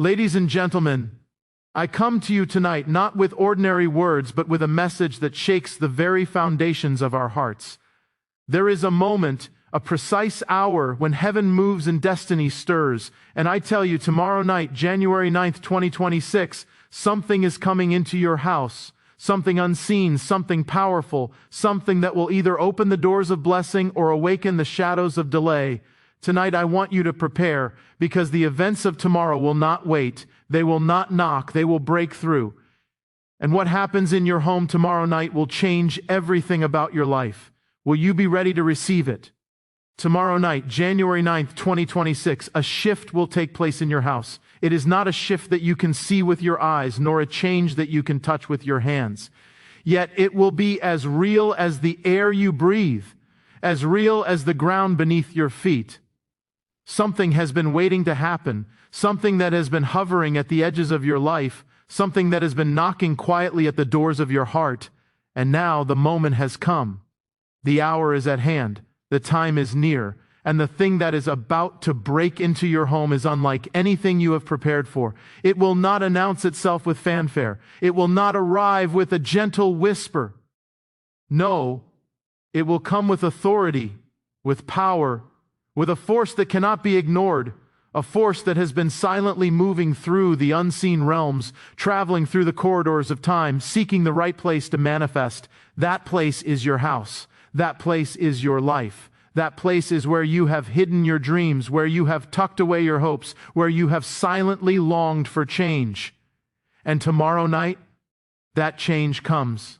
Ladies and gentlemen, I come to you tonight not with ordinary words, but with a message that shakes the very foundations of our hearts. There is a moment, a precise hour, when heaven moves and destiny stirs. And I tell you, tomorrow night, January 9th, 2026, something is coming into your house. Something unseen, something powerful, something that will either open the doors of blessing or awaken the shadows of delay. Tonight I want you to prepare, because the events of tomorrow will not wait. They will not knock. They will break through. And what happens in your home tomorrow night will change everything about your life. Will you be ready to receive it? Tomorrow night, January 9th, 2026, a shift will take place in your house. It is not a shift that you can see with your eyes, nor a change that you can touch with your hands. Yet it will be as real as the air you breathe, as real as the ground beneath your feet. Something has been waiting to happen, something that has been hovering at the edges of your life, something that has been knocking quietly at the doors of your heart. And now the moment has come. The hour is at hand. The time is near. And the thing that is about to break into your home is unlike anything you have prepared for. It will not announce itself with fanfare. It will not arrive with a gentle whisper. No, it will come with authority, with power, with a force that cannot be ignored, a force that has been silently moving through the unseen realms, traveling through the corridors of time, seeking the right place to manifest. That place is your house. That place is your life. That place is where you have hidden your dreams, where you have tucked away your hopes, where you have silently longed for change. And tomorrow night, that change comes.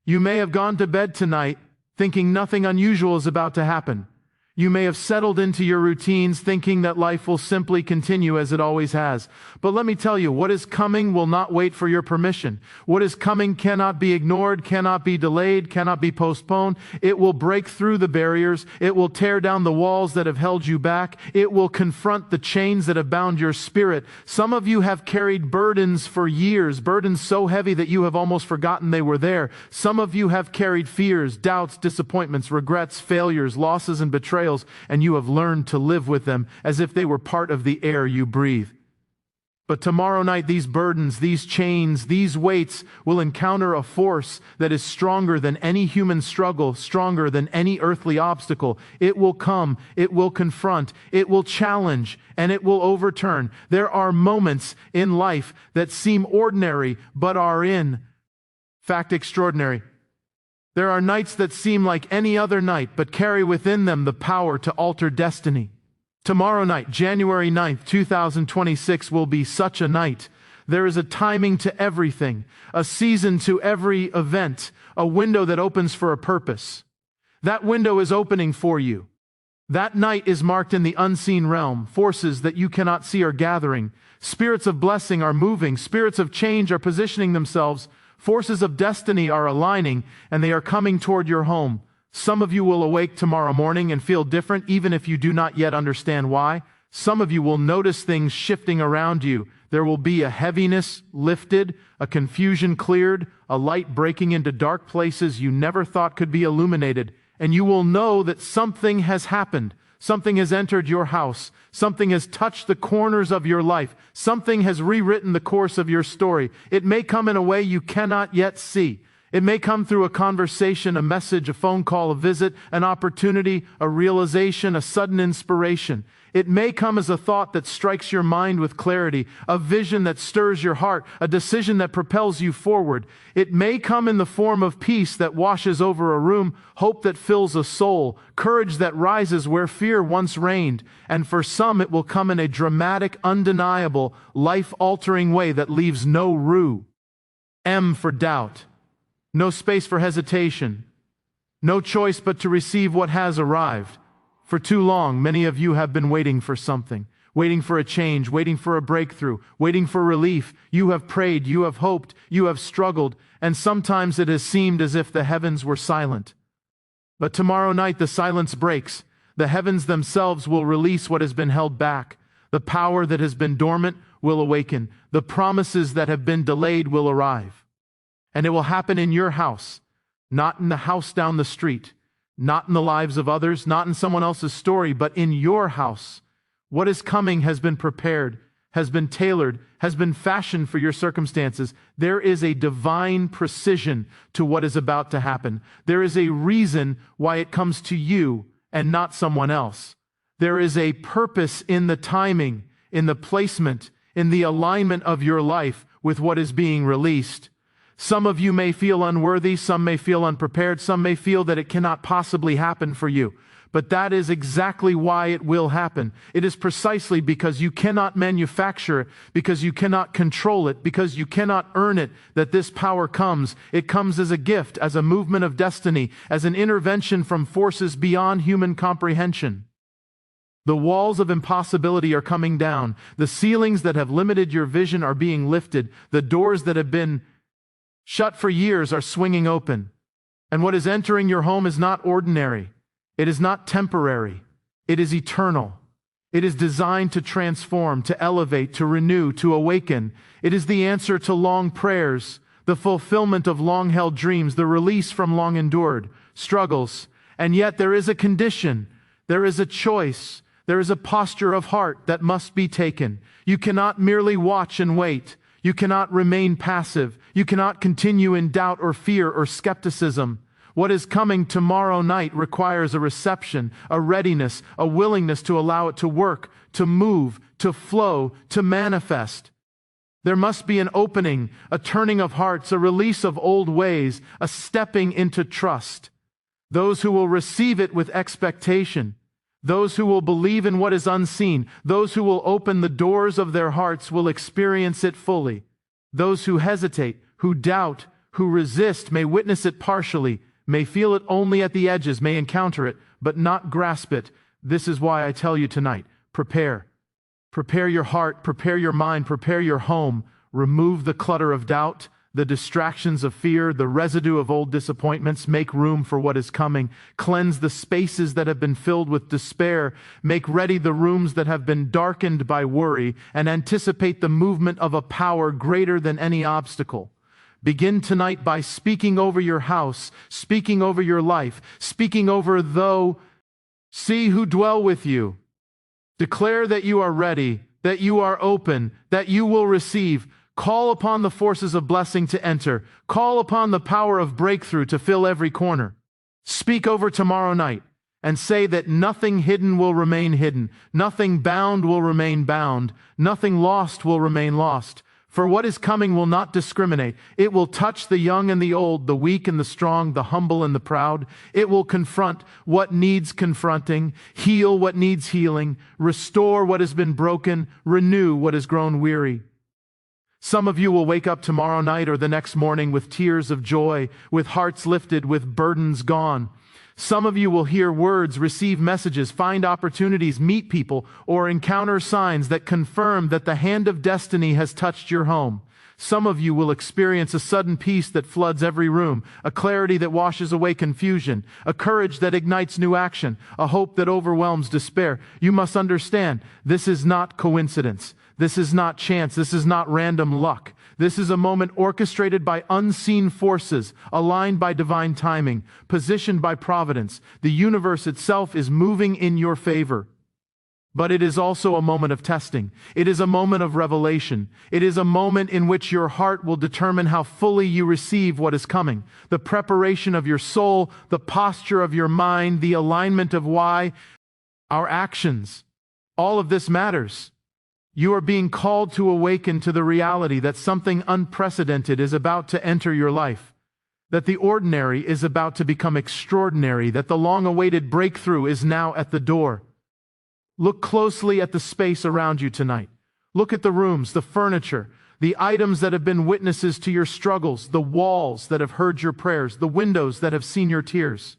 You may have gone to bed tonight thinking nothing unusual is about to happen. You may have settled into your routines thinking that life will simply continue as it always has. But let me tell you, what is coming will not wait for your permission. What is coming cannot be ignored, cannot be delayed, cannot be postponed. It will break through the barriers. It will tear down the walls that have held you back. It will confront the chains that have bound your spirit. Some of you have carried burdens for years, burdens so heavy that you have almost forgotten they were there. Some of you have carried fears, doubts, disappointments, regrets, failures, losses, and betrayals. And you have learned to live with them as if they were part of the air you breathe. But tomorrow night, these burdens, these chains, these weights will encounter a force that is stronger than any human struggle, stronger than any earthly obstacle. It will come, it will confront, it will challenge, and it will overturn. There are moments in life that seem ordinary, but are in fact extraordinary. There are nights that seem like any other night, but carry within them the power to alter destiny. Tomorrow night, January 9th, 2026, will be such a night. There is a timing to everything, a season to every event, a window that opens for a purpose. That window is opening for you. That night is marked in the unseen realm. Forces that you cannot see are gathering. Spirits of blessing are moving. Spirits of change are positioning themselves. Forces of destiny are aligning, and they are coming toward your home. Some of you will awake tomorrow morning and feel different, even if you do not yet understand why. Some of you will notice things shifting around you. There will be a heaviness lifted, a confusion cleared, a light breaking into dark places you never thought could be illuminated. And you will know that something has happened. Something has entered your house. Something has touched the corners of your life. Something has rewritten the course of your story. It may come in a way you cannot yet see. It may come through a conversation, a message, a phone call, a visit, an opportunity, a realization, a sudden inspiration. It may come as a thought that strikes your mind with clarity, a vision that stirs your heart, a decision that propels you forward. It may come in the form of peace that washes over a room, hope that fills a soul, courage that rises where fear once reigned. And for some, it will come in a dramatic, undeniable, life-altering way that leaves no room. M for doubt. No space for hesitation. No choice but to receive what has arrived. For too long, many of you have been waiting for something, waiting for a change, waiting for a breakthrough, waiting for relief. You have prayed, you have hoped, you have struggled, and sometimes it has seemed as if the heavens were silent. But tomorrow night the silence breaks. The heavens themselves will release what has been held back. The power that has been dormant will awaken. The promises that have been delayed will arrive. And it will happen in your house, not in the house down the street. Not in the lives of others, not in someone else's story, but in your house. What is coming has been prepared, has been tailored, has been fashioned for your circumstances. There is a divine precision to what is about to happen. There is a reason why it comes to you and not someone else. There is a purpose in the timing, in the placement, in the alignment of your life with what is being released. Some of you may feel unworthy, some may feel unprepared, some may feel that it cannot possibly happen for you. But that is exactly why it will happen. It is precisely because you cannot manufacture it, because you cannot control it, because you cannot earn it, that this power comes. It comes as a gift, as a movement of destiny, as an intervention from forces beyond human comprehension. The walls of impossibility are coming down. The ceilings that have limited your vision are being lifted. The doors that have been shut for years are swinging open. And what is entering your home is not ordinary. It is not temporary. It is eternal. It is designed to transform, to elevate, to renew, to awaken. It is the answer to long prayers, the fulfillment of long-held dreams, the release from long-endured struggles. And yet there is a condition. There is a choice. There is a posture of heart that must be taken. You cannot merely watch and wait. You cannot remain passive. You cannot continue in doubt or fear or skepticism. What is coming tomorrow night requires a reception, a readiness, a willingness to allow it to work, to move, to flow, to manifest. There must be an opening, a turning of hearts, a release of old ways, a stepping into trust. Those who will receive it with expectation, those who will believe in what is unseen, those who will open the doors of their hearts will experience it fully. Those who hesitate, who doubt, who resist may witness it partially, may feel it only at the edges, may encounter it, but not grasp it. This is why I tell you tonight, prepare. Prepare your heart, prepare your mind, prepare your home. Remove the clutter of doubt, the distractions of fear, the residue of old disappointments. Make room for what is coming. Cleanse the spaces that have been filled with despair. Make ready the rooms that have been darkened by worry, and anticipate the movement of a power greater than any obstacle. Begin tonight by speaking over your house, speaking over your life, speaking over those who dwell with you. Declare that you are ready, that you are open, that you will receive. Call upon the forces of blessing to enter. Call upon the power of breakthrough to fill every corner. Speak over tomorrow night and say that nothing hidden will remain hidden, nothing bound will remain bound, nothing lost will remain lost. For what is coming will not discriminate. It will touch the young and the old, the weak and the strong, the humble and the proud. It will confront what needs confronting, heal what needs healing, restore what has been broken, renew what has grown weary. Some of you will wake up tomorrow night or the next morning with tears of joy, with hearts lifted, with burdens gone. Some of you will hear words, receive messages, find opportunities, meet people, or encounter signs that confirm that the hand of destiny has touched your home. Some of you will experience a sudden peace that floods every room, a clarity that washes away confusion, a courage that ignites new action, a hope that overwhelms despair. You must understand, this is not coincidence. This is not chance. This is not random luck. This is a moment orchestrated by unseen forces, aligned by divine timing, positioned by providence. The universe itself is moving in your favor. But it is also a moment of testing. It is a moment of revelation. It is a moment in which your heart will determine how fully you receive what is coming. The preparation of your soul, the posture of your mind, the alignment of why, our actions. All of this matters. You are being called to awaken to the reality that something unprecedented is about to enter your life, that the ordinary is about to become extraordinary, that the long-awaited breakthrough is now at the door. Look closely at the space around you tonight. Look at the rooms, the furniture, the items that have been witnesses to your struggles, the walls that have heard your prayers, the windows that have seen your tears.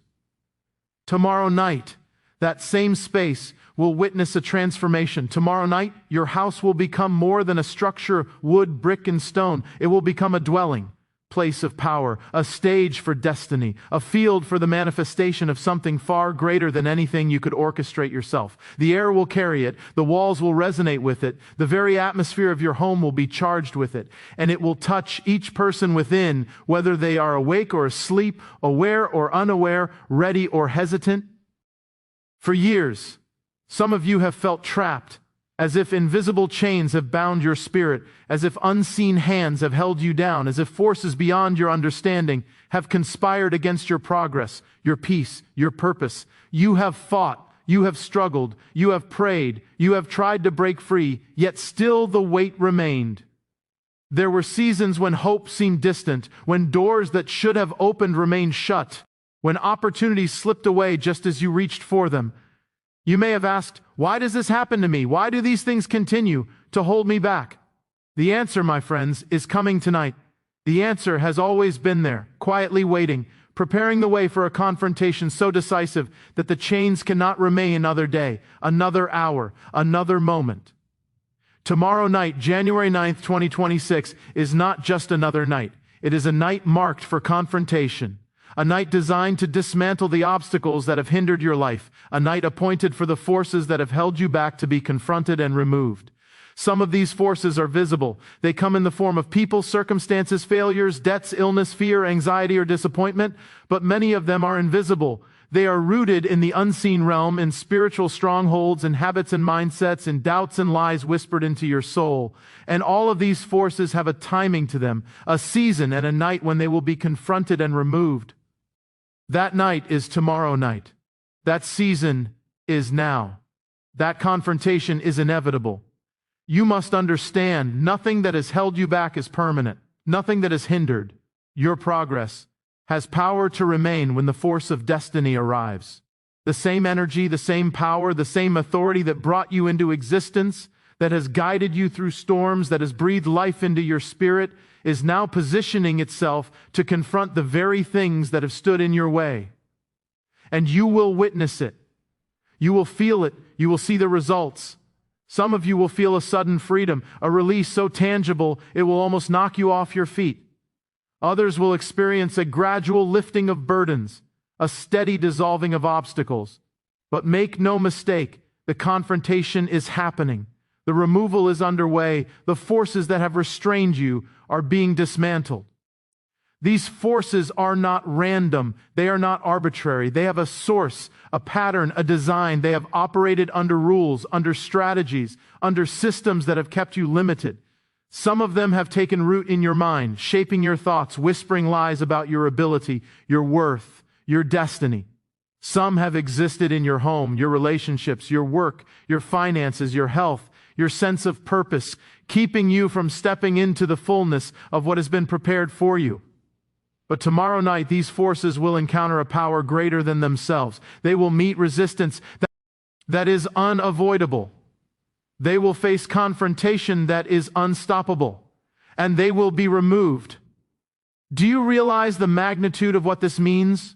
Tomorrow night, that same space will witness a transformation. Tomorrow night, your house will become more than a structure, wood, brick, and stone. It will become a dwelling, place of power, a stage for destiny, a field for the manifestation of something far greater than anything you could orchestrate yourself. The air will carry it. The walls will resonate with it. The very atmosphere of your home will be charged with it. And it will touch each person within, whether they are awake or asleep, aware or unaware, ready or hesitant. For years, some of you have felt trapped, as if invisible chains have bound your spirit, as if unseen hands have held you down, as if forces beyond your understanding have conspired against your progress, your peace, your purpose. You have fought, you have struggled, you have prayed, you have tried to break free, yet still the weight remained. There were seasons when hope seemed distant, when doors that should have opened remained shut, when opportunities slipped away just as you reached for them. You may have asked, why does this happen to me? Why do these things continue to hold me back? The answer, my friends, is coming tonight. The answer has always been there, quietly waiting, preparing the way for a confrontation so decisive that the chains cannot remain another day, another hour, another moment. Tomorrow night, January 9th, 2026, is not just another night. It is a night marked for confrontation. A night designed to dismantle the obstacles that have hindered your life. A night appointed for the forces that have held you back to be confronted and removed. Some of these forces are visible. They come in the form of people, circumstances, failures, debts, illness, fear, anxiety, or disappointment. But many of them are invisible. They are rooted in the unseen realm, in spiritual strongholds, in habits and mindsets, in doubts and lies whispered into your soul. And all of these forces have a timing to them, a season and a night when they will be confronted and removed. That night is tomorrow night. That season is now. That confrontation is inevitable. You must understand, nothing that has held you back is permanent. Nothing that has hindered your progress has power to remain when the force of destiny arrives. The same energy, the same power, the same authority that brought you into existence, that has guided you through storms, that has breathed life into your spirit, is now positioning itself to confront the very things that have stood in your way. And you will witness it. You will feel it. You will see the results. Some of you will feel a sudden freedom, a release so tangible it will almost knock you off your feet. Others will experience a gradual lifting of burdens, a steady dissolving of obstacles. But make no mistake, the confrontation is happening. The removal is underway. The forces that have restrained you are being dismantled. These forces are not random. They are not arbitrary. They have a source, a pattern, a design. They have operated under rules, under strategies, under systems that have kept you limited. Some of them have taken root in your mind, shaping your thoughts, whispering lies about your ability, your worth, your destiny. Some have existed in your home, your relationships, your work, your finances, your health, your sense of purpose, keeping you from stepping into the fullness of what has been prepared for you. But tomorrow night, these forces will encounter a power greater than themselves. They will meet resistance that is unavoidable. They will face confrontation that is unstoppable, and they will be removed. Do you realize the magnitude of what this means?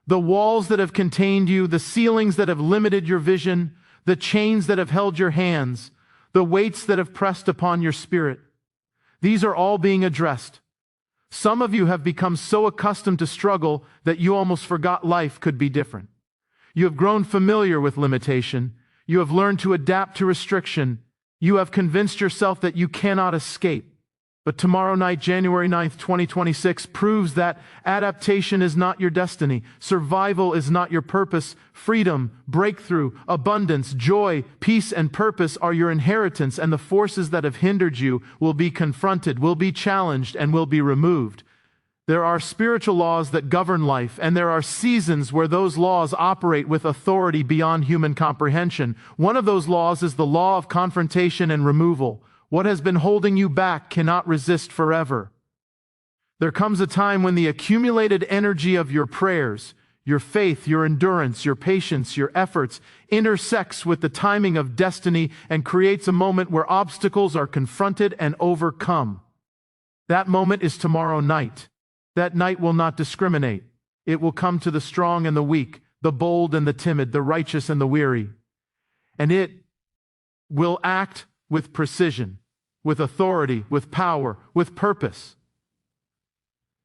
The walls that have contained you, the ceilings that have limited your vision, the chains that have held your hands, the weights that have pressed upon your spirit. These are all being addressed. Some of you have become so accustomed to struggle that you almost forgot life could be different. You have grown familiar with limitation. You have learned to adapt to restriction. You have convinced yourself that you cannot escape. But tomorrow night, January 9th, 2026, proves that adaptation is not your destiny. Survival is not your purpose. Freedom, breakthrough, abundance, joy, peace, and purpose are your inheritance, and the forces that have hindered you will be confronted, will be challenged, and will be removed. There are spiritual laws that govern life, and there are seasons where those laws operate with authority beyond human comprehension. One of those laws is the law of confrontation and removal. What has been holding you back cannot resist forever. There comes a time when the accumulated energy of your prayers, your faith, your endurance, your patience, your efforts intersects with the timing of destiny and creates a moment where obstacles are confronted and overcome. That moment is tomorrow night. That night will not discriminate. It will come to the strong and the weak, the bold and the timid, the righteous and the weary. And it will act with precision, with authority, with power, with purpose.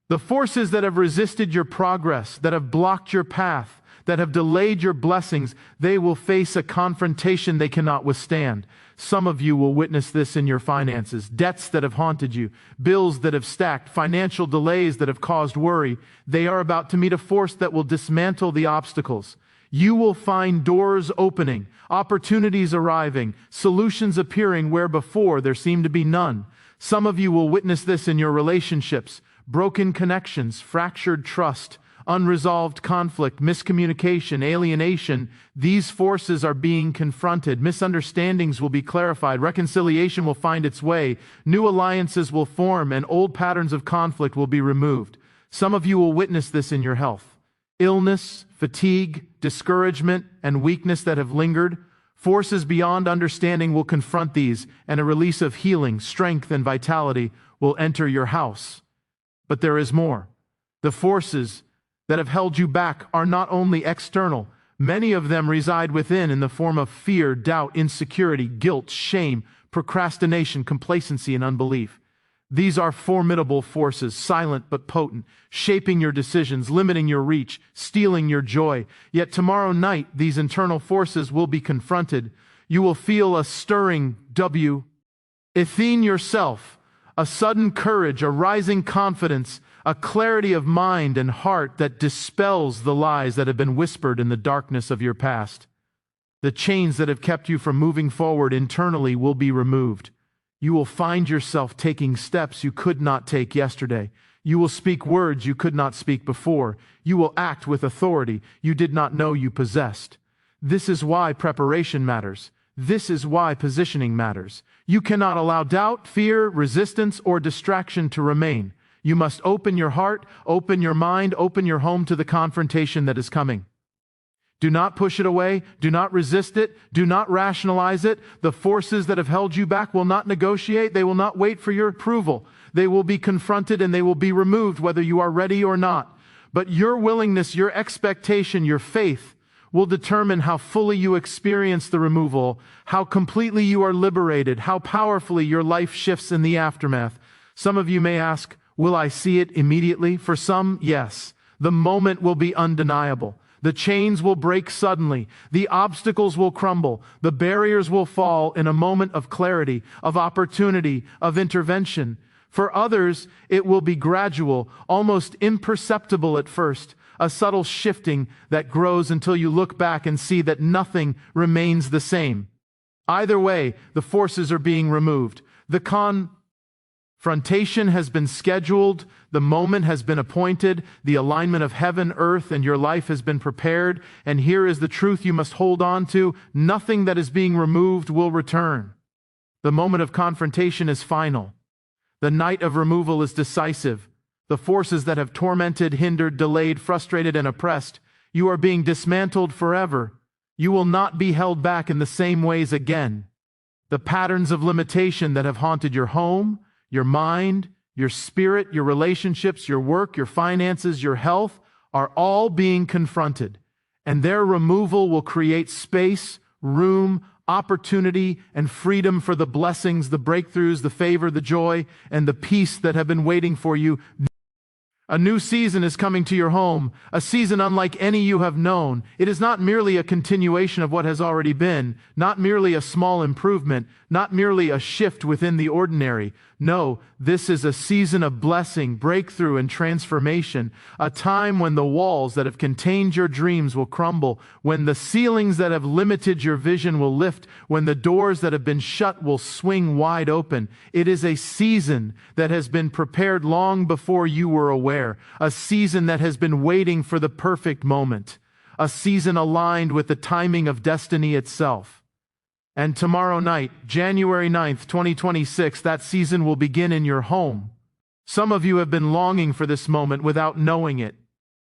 The forces that have resisted your progress, that have blocked your path, that have delayed your blessings, they will face a confrontation they cannot withstand. Some of you will witness this in your finances. Debts that have haunted you, bills that have stacked, financial delays that have caused worry. They are about to meet a force that will dismantle the obstacles. You will find doors opening, opportunities arriving, solutions appearing where before there seemed to be none. Some of you will witness this in your relationships: broken connections, fractured trust, unresolved conflict, miscommunication, alienation. These forces are being confronted. Misunderstandings will be clarified. Reconciliation will find its way. New alliances will form, and old patterns of conflict will be removed. Some of you will witness this in your health. Illness, fatigue, discouragement, and weakness that have lingered. Forces beyond understanding will confront these, and a release of healing, strength, and vitality will enter your house. But there is more. The forces that have held you back are not only external. Many of them reside within in the form of fear, doubt, insecurity, guilt, shame, procrastination, complacency, and unbelief. These are formidable forces, silent but potent, shaping your decisions, limiting your reach, stealing your joy. Yet tomorrow night, these internal forces will be confronted. You will feel a stirring within yourself, a sudden courage, a rising confidence, a clarity of mind and heart that dispels the lies that have been whispered in the darkness of your past. The chains that have kept you from moving forward internally will be removed. You will find yourself taking steps you could not take yesterday. You will speak words you could not speak before. You will act with authority you did not know you possessed. This is why preparation matters. This is why positioning matters. You cannot allow doubt, fear, resistance, or distraction to remain. You must open your heart, open your mind, open your home to the confrontation that is coming. Do not push it away. Do not resist it. Do not rationalize it. The forces that have held you back will not negotiate. They will not wait for your approval. They will be confronted and they will be removed whether you are ready or not. But your willingness, your expectation, your faith will determine how fully you experience the removal, how completely you are liberated, how powerfully your life shifts in the aftermath. Some of you may ask, will I see it immediately? For some, yes. The moment will be undeniable. The chains will break suddenly. The obstacles will crumble. The barriers will fall in a moment of clarity, of opportunity, of intervention. For others, it will be gradual, almost imperceptible at first, a subtle shifting that grows until you look back and see that nothing remains the same. Either way, the forces are being removed. The confrontation has been scheduled, the moment has been appointed, the alignment of heaven, earth, and your life has been prepared, and here is the truth you must hold on to: nothing that is being removed will return. The moment of confrontation is final. The night of removal is decisive. The forces that have tormented, hindered, delayed, frustrated, and oppressed, you are being dismantled forever. You will not be held back in the same ways again. The patterns of limitation that have haunted your home, your mind, your spirit, your relationships, your work, your finances, your health are all being confronted, and their removal will create space, room, opportunity, and freedom for the blessings, the breakthroughs, the favor, the joy, and the peace that have been waiting for you. A new season is coming to your home, a season unlike any you have known. It is not merely a continuation of what has already been, not merely a small improvement, not merely a shift within the ordinary. No, this is a season of blessing, breakthrough, and transformation, a time when the walls that have contained your dreams will crumble, when the ceilings that have limited your vision will lift, when the doors that have been shut will swing wide open. It is a season that has been prepared long before you were aware, a season that has been waiting for the perfect moment, a season aligned with the timing of destiny itself. And tomorrow night, January 9th, 2026, that season will begin in your home. Some of you have been longing for this moment without knowing it.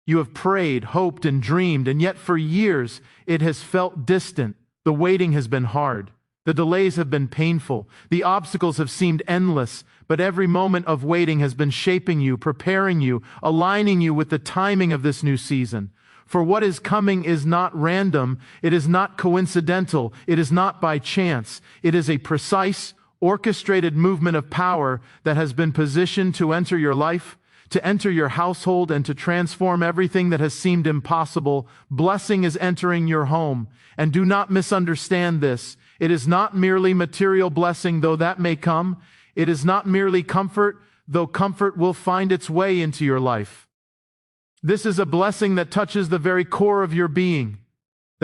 You have prayed, hoped, and dreamed, and yet for years it has felt distant. The waiting has been hard. The delays have been painful. The obstacles have seemed endless, but every moment of waiting has been shaping you, preparing you, aligning you with the timing of this new season. For what is coming is not random, it is not coincidental, it is not by chance. It is a precise, orchestrated movement of power that has been positioned to enter your life, to enter your household, and to transform everything that has seemed impossible. Blessing is entering your home. And do not misunderstand this. It is not merely material blessing, though that may come. It is not merely comfort, though comfort will find its way into your life. This is a blessing that touches the very core of your being.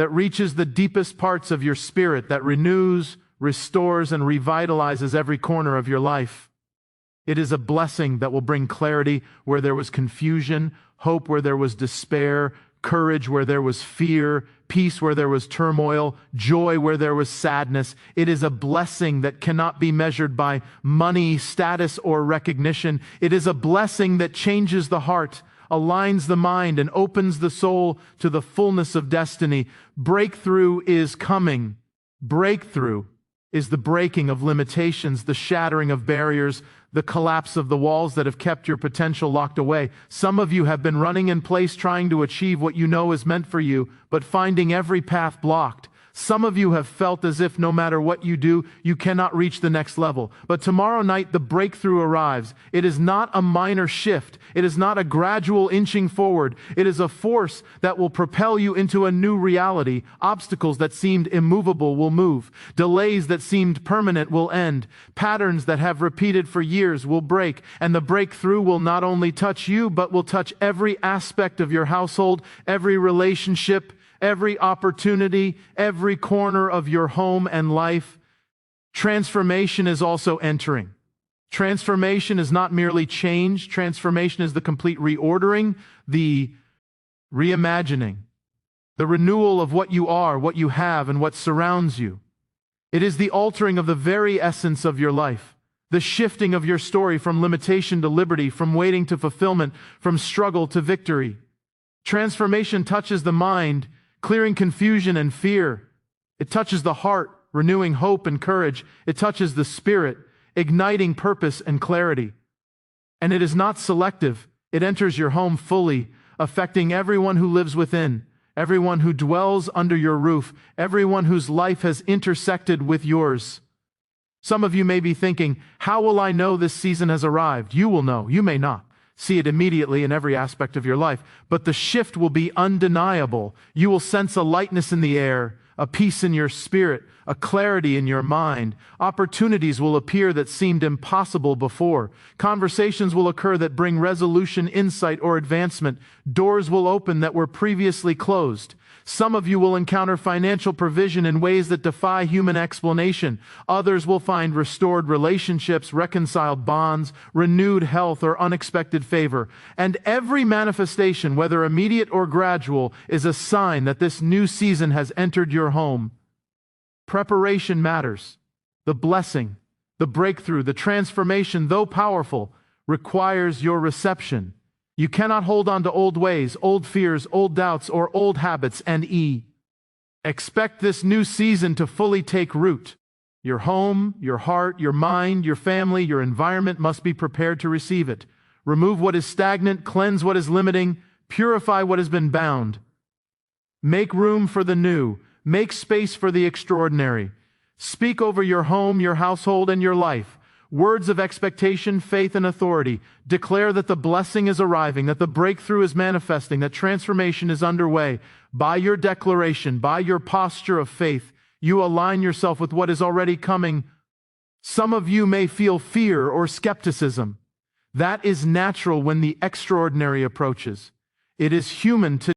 that reaches the deepest parts of your spirit, that renews, restores, and revitalizes every corner of your life. It is a blessing that will bring clarity where there was confusion, hope where there was despair, courage where there was fear, peace where there was turmoil, joy where there was sadness. It is a blessing that cannot be measured by money, status, or recognition. It is a blessing that changes the heart, aligns the mind, and opens the soul to the fullness of destiny. Breakthrough is coming. Breakthrough is the breaking of limitations, the shattering of barriers, the collapse of the walls that have kept your potential locked away. Some of you have been running in place trying to achieve what you know is meant for you, but finding every path blocked. Some of you have felt as if no matter what you do, you cannot reach the next level. But tomorrow night, the breakthrough arrives. It is not a minor shift. It is not a gradual inching forward. It is a force that will propel you into a new reality. Obstacles that seemed immovable will move. Delays that seemed permanent will end. Patterns that have repeated for years will break. And the breakthrough will not only touch you, but will touch every aspect of your household, every relationship, every opportunity, every corner of your home and life. Transformation is also entering. Transformation is not merely change. Transformation is the complete reordering, the reimagining, the renewal of what you are, what you have, and what surrounds you. It is the altering of the very essence of your life, the shifting of your story from limitation to liberty, from waiting to fulfillment, from struggle to victory. Transformation touches the mind, clearing confusion and fear. It touches the heart, renewing hope and courage. It touches the spirit, igniting purpose and clarity. And it is not selective. It enters your home fully, affecting everyone who lives within, everyone who dwells under your roof, everyone whose life has intersected with yours. Some of you may be thinking, how will I know this season has arrived? You will know. You may not see it immediately in every aspect of your life, but the shift will be undeniable. You will sense a lightness in the air, a peace in your spirit, a clarity in your mind. Opportunities will appear that seemed impossible before. Conversations will occur that bring resolution, insight, or advancement. Doors will open that were previously closed. Some of you will encounter financial provision in ways that defy human explanation. Others will find restored relationships, reconciled bonds, renewed health, or unexpected favor. And every manifestation, whether immediate or gradual, is a sign that this new season has entered your home. Preparation matters. The blessing, the breakthrough, the transformation, though powerful, requires your reception. You cannot hold on to old ways, old fears, old doubts, or old habits and expect this new season to fully take root. Your home, your heart, your mind, your family, your environment must be prepared to receive it. Remove what is stagnant, cleanse what is limiting, purify what has been bound. Make room for the new. Make space for the extraordinary. Speak over your home, your household, and your life. Words of expectation, faith, and authority. Declare that the blessing is arriving, that the breakthrough is manifesting, that transformation is underway. By your declaration, by your posture of faith, you align yourself with what is already coming. Some of you may feel fear or skepticism. That is natural when the extraordinary approaches. It is human to